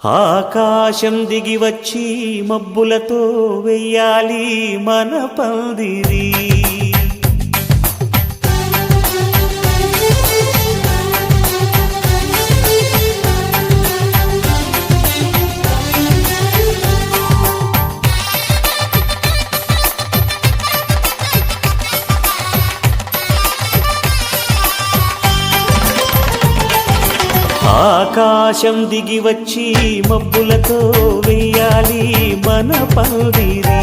ఆకాశం దిగి వచ్చి మబ్బులతో వెయ్యాలి మన పందిరి. ఆకాశం దిగి వచ్చి మబ్బులతో వెయ్యాలి మన పందిరి.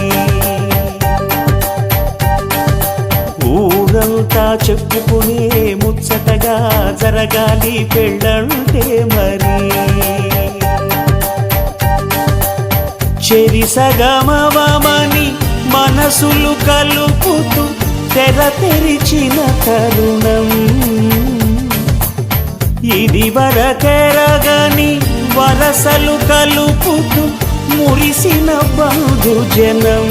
ఊరంతా చెప్పుకునే ముచ్చటగా జరగాలి పెళ్ళంటే మరి. చెరిసగమవమని మనసులు కలుపుతూ తెర తెరిచిన తరుణం ఇది వరకెరగని వరసలు కలుపుతూ మురిసిన బంధుజనం.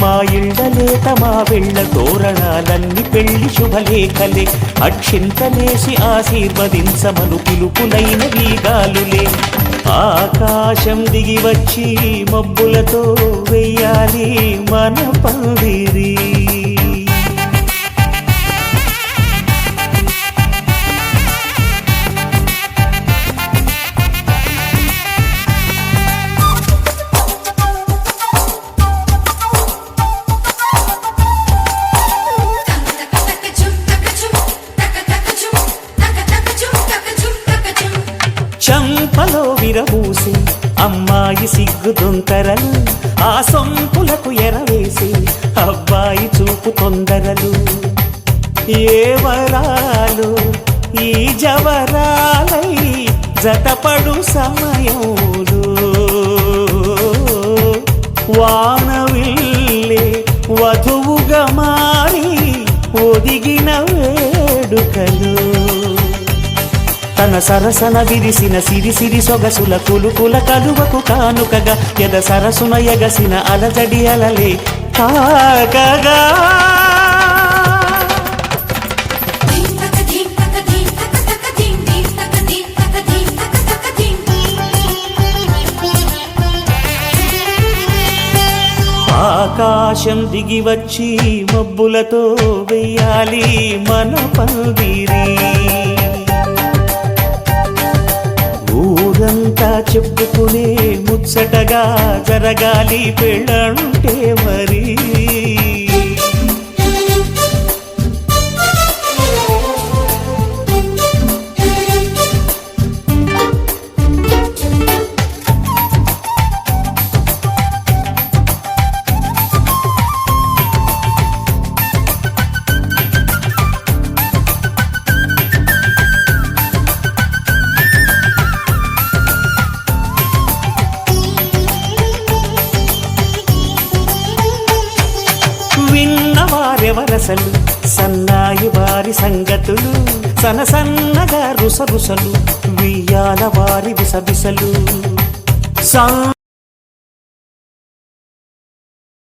మా ఇళ్ళలేత మా వెళ్ళ తోరణాలన్నీ పెళ్లి శుభలేఖలే. అక్షింతలేసి ఆశీర్వదించమను పిలుపులైన వీగాలులే. ఆకాశం దిగి వచ్చి మబ్బులతో వెయ్యాలి మన పందిరి. చంపలో విరబూసి అమ్మాయి సిగ్గు దొంతరలు, ఆ సొంపులకు ఎరవేసి అబ్బాయి చూపు తొందరలు. ఏ వరాలు ఈ జవరాలై జతపడు సమయంలో వానవిల్లే వధువుగా మారి ఒదిగిన వేడుకలు. తన సరసన విరిసిన సిరి సిరి సొగసుల కులుకుల కలువకు కానుకగా ఎద సరసున ఎగసిన అలజడి అలలే కాకగా. ఆకాశం దిగి వచ్చి మబ్బులతో వెయ్యాలి మన పందిరి. ఊరంతా చెప్పుకునే ముచ్చటగా జరగాలి పెళ్ళంటే మరి. విన్నవారెవరసలు సన్నాయి వారి సంగతులు, సనసన్నగా రుసరుసలు వియ్యాల వారి విసవిసలు.